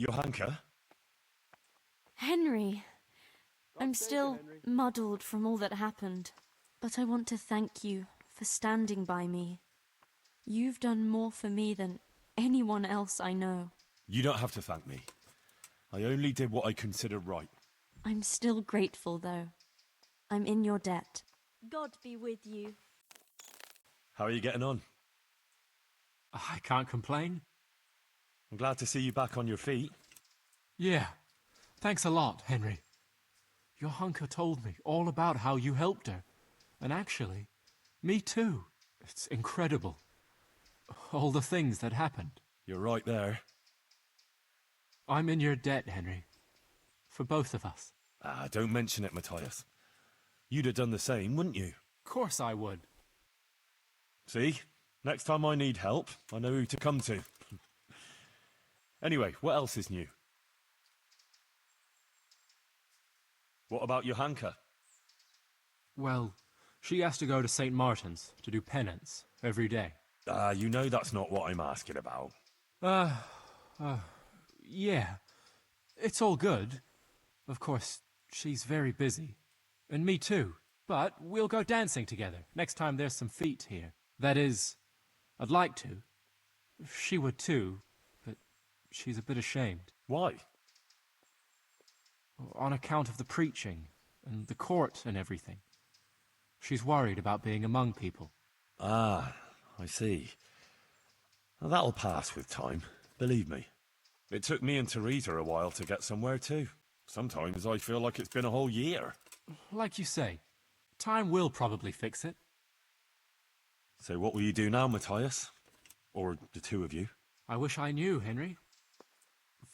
Johanka? Henry, I'm still muddled from all that happened, but I want to thank you for standing by me. You've done more for me than anyone else I know. You don't have to thank me. I only did what I considered right. I'm still grateful, though. I'm in your debt. God be with you. How are you getting on? I can't complain. I'm glad to see you back on your feet. Yeah, thanks a lot, Henry. Johanka told me all about how you helped her. And actually, me too. It's incredible. All the things that happened. You're right there. I'm in your debt, Henry. For both of us. Don't mention it, Matthias. You'd have done the same, wouldn't you? Of course I would. See? Next time I need help, I know who to come to. Anyway, what else is new? What about Johanka? Well, she has to go to St. Martin's to do penance every day. You know that's not what I'm asking about. Yeah. It's all good. Of course, she's very busy. And me too. But we'll go dancing together next time there's some feet here. That is, I'd like to. She would too, but she's a bit ashamed. Why? On account of the preaching, and the court and everything. She's worried about being among people. I see. Well, that'll pass with time, believe me. It took me and Teresa a while to get somewhere too. Sometimes I feel like it's been a whole year. Like you say, time will probably fix it. So what will you do now, Matthias? Or the two of you? I wish I knew, Henry.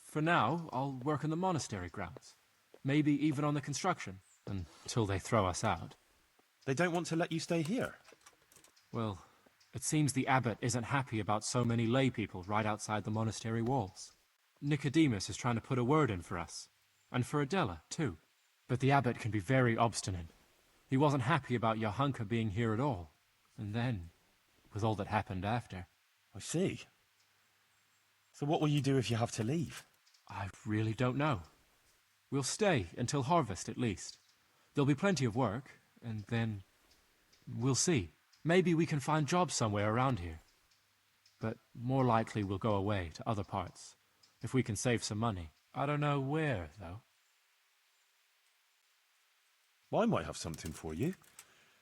For now, I'll work in the monastery grounds. Maybe even on the construction, until they throw us out. They don't want to let you stay here? Well, it seems the abbot isn't happy about so many lay people right outside the monastery walls. Nicodemus is trying to put a word in for us, and for Adela, too. But the abbot can be very obstinate. He wasn't happy about Johanka being here at all, and then, with all that happened after. I see. So what will you do if you have to leave? I really don't know. We'll stay until harvest, at least. There'll be plenty of work, and then we'll see. Maybe we can find jobs somewhere around here. But more likely we'll go away to other parts, if we can save some money. I don't know where, though. Well, I might have something for you.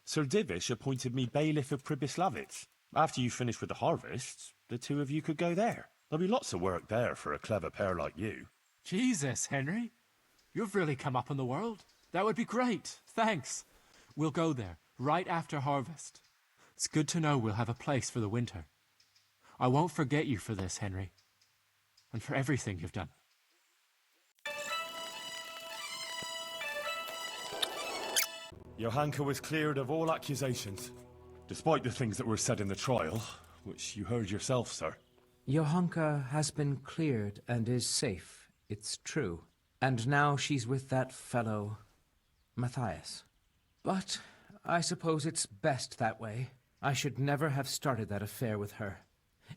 Sir Divish appointed me bailiff of Pribyslavitz. After you finish with the harvests, the two of you could go there. There'll be lots of work there for a clever pair like you. Jesus, Henry. You've really come up in the world. That would be great. Thanks. We'll go there, right after harvest. It's good to know we'll have a place for the winter. I won't forget you for this, Henry. And for everything you've done. Johanka was cleared of all accusations, despite the things that were said in the trial, which you heard yourself, sir. Johanka has been cleared and is safe, it's true. And now she's with that fellow, Matthias. But I suppose it's best that way. I should never have started that affair with her.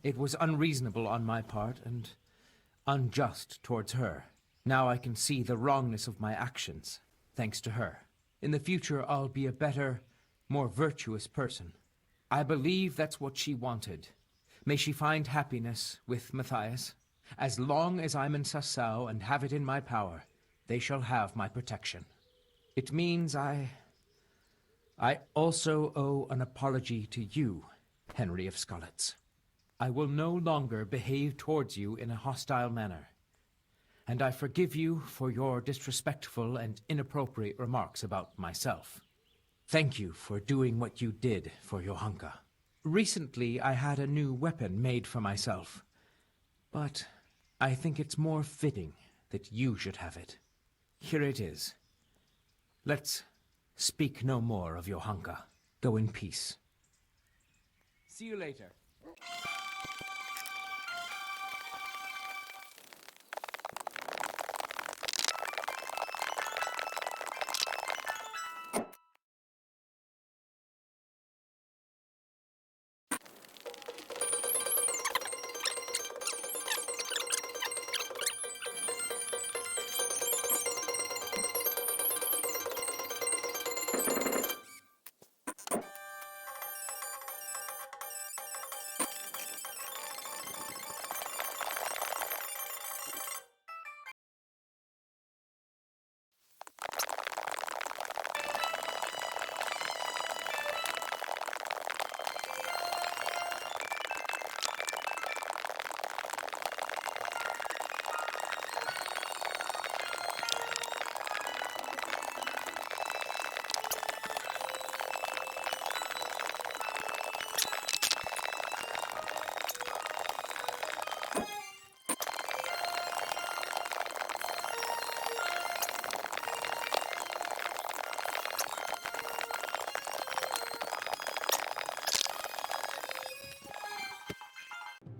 It was unreasonable on my part and unjust towards her. Now I can see the wrongness of my actions, thanks to her. In the future, I'll be a better, more virtuous person. I believe that's what she wanted. May she find happiness with Matthias. As long as I'm in Sassau and have it in my power, they shall have my protection. It means I also owe an apology to you, Henry of Skalitz. I will no longer behave towards you in a hostile manner. And I forgive you for your disrespectful and inappropriate remarks about myself. Thank you for doing what you did for Johanka. Recently, I had a new weapon made for myself, but I think it's more fitting that you should have it. Here it is. Let's speak no more of Johanka. Go in peace. See you later.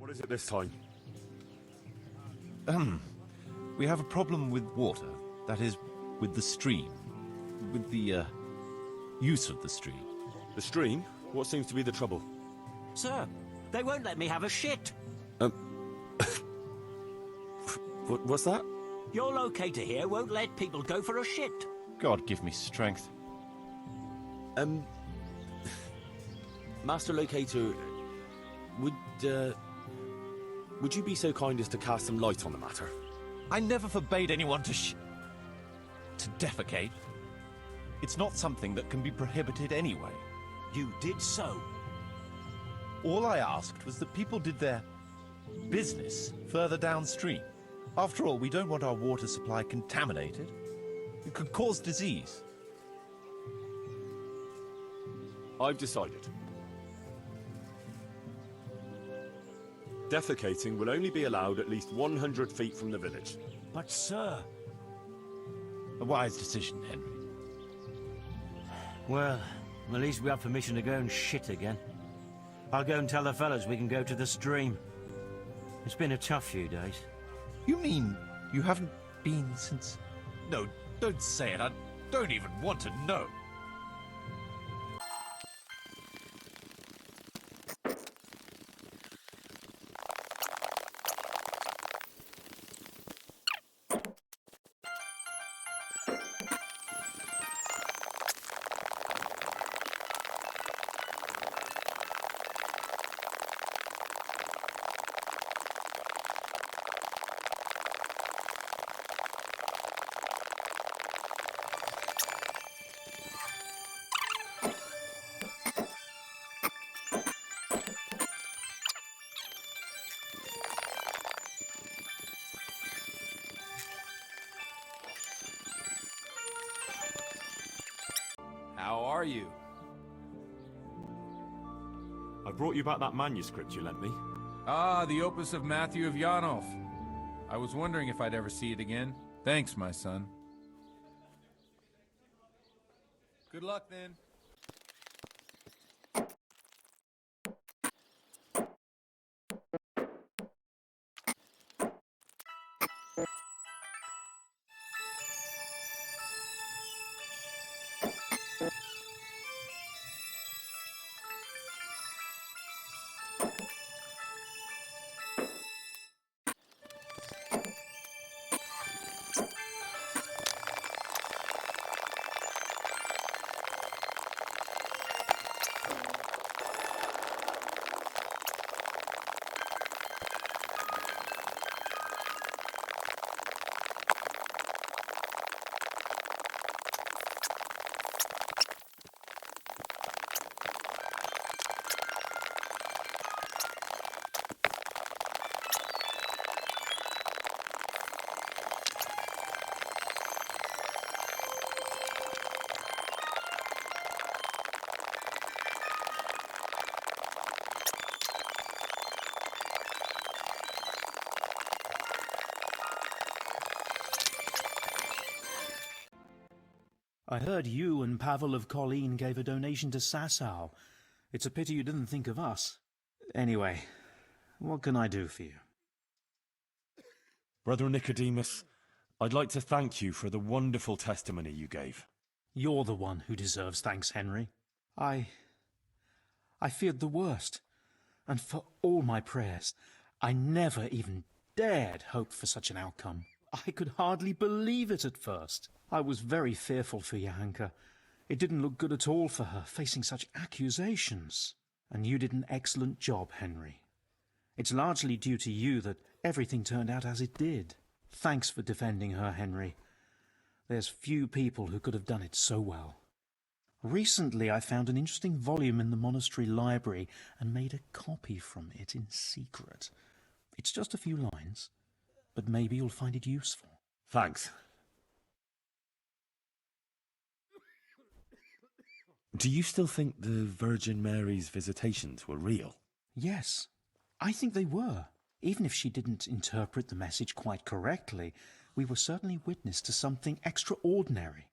What is it this time? We have a problem with water. That is, with the stream. With the, use of the stream. The stream? What seems to be the trouble? Sir, they won't let me have a shit. What's that? Your locator here won't let people go for a shit. God give me strength. Master Locator, would you be so kind as to cast some light on the matter? I never forbade anyone to defecate. It's not something that can be prohibited anyway. You did so. All I asked was that people did their business further downstream. After all, we don't want our water supply contaminated. It could cause disease. I've decided. Defecating will only be allowed at least 100 feet from the village. But, sir... A wise decision, Henry. Well, at least we have permission to go and shit again. I'll go and tell the fellas we can go to the stream. It's been a tough few days. You mean you haven't been since... No, don't say it. I don't even want to know. How are you? I brought you back that manuscript you lent me. Ah, the opus of Matthew of Yanov. I was wondering if I'd ever see it again. Thanks, my son. Good luck, then. I heard you and Pavel of Colleen gave a donation to Sasau. It's a pity you didn't think of us. Anyway, what can I do for you? Brother Nicodemus, I'd like to thank you for the wonderful testimony you gave. You're the one who deserves thanks, Henry. I feared the worst, and for all my prayers, I never even dared hope for such an outcome. I could hardly believe it at first. I was very fearful for Johanka. It didn't look good at all for her, facing such accusations. And you did an excellent job, Henry. It's largely due to you that everything turned out as it did. Thanks for defending her, Henry. There's few people who could have done it so well. Recently I found an interesting volume in the monastery library and made a copy from it in secret. It's just a few lines, but maybe you'll find it useful. Thanks. Do you still think the Virgin Mary's visitations were real? Yes, I think they were. Even if she didn't interpret the message quite correctly, we were certainly witness to something extraordinary.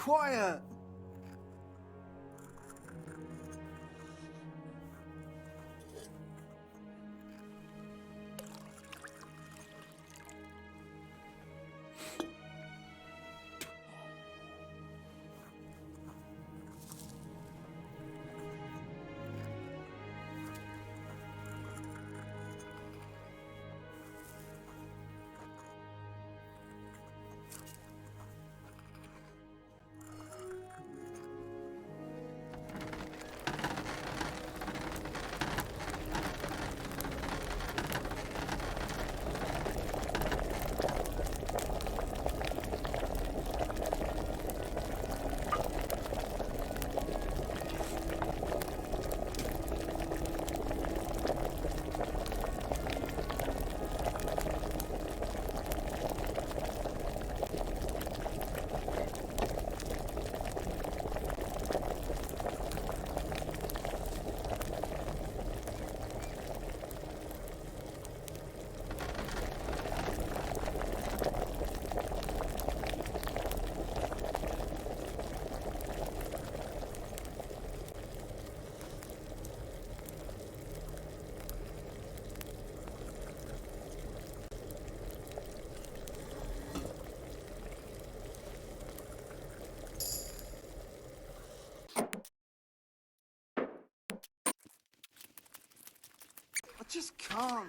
quiet! I just can't.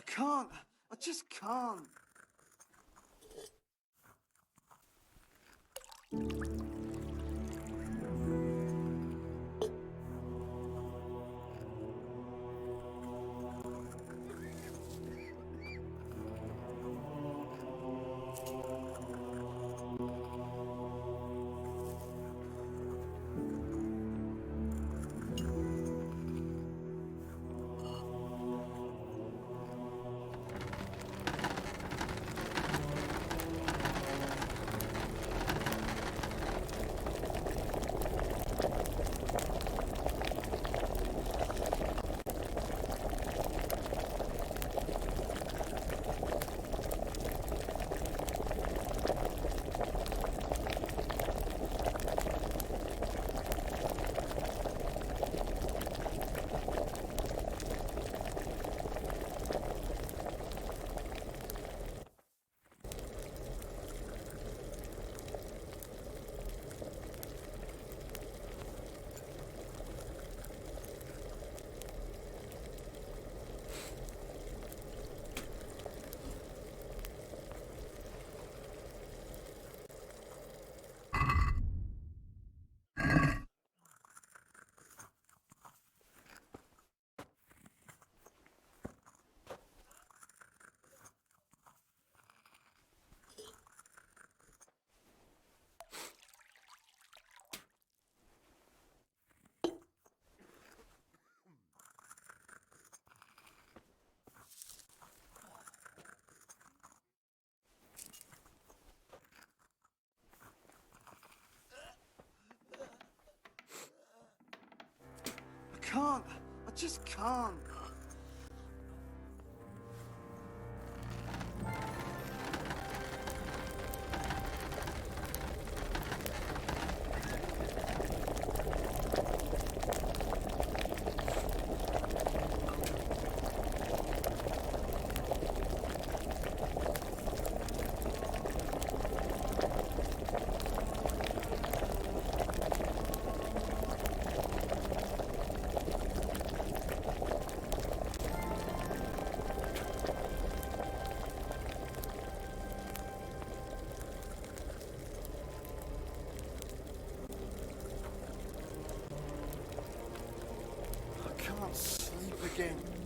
I can't. I just can't. just can't. I can't sleep again.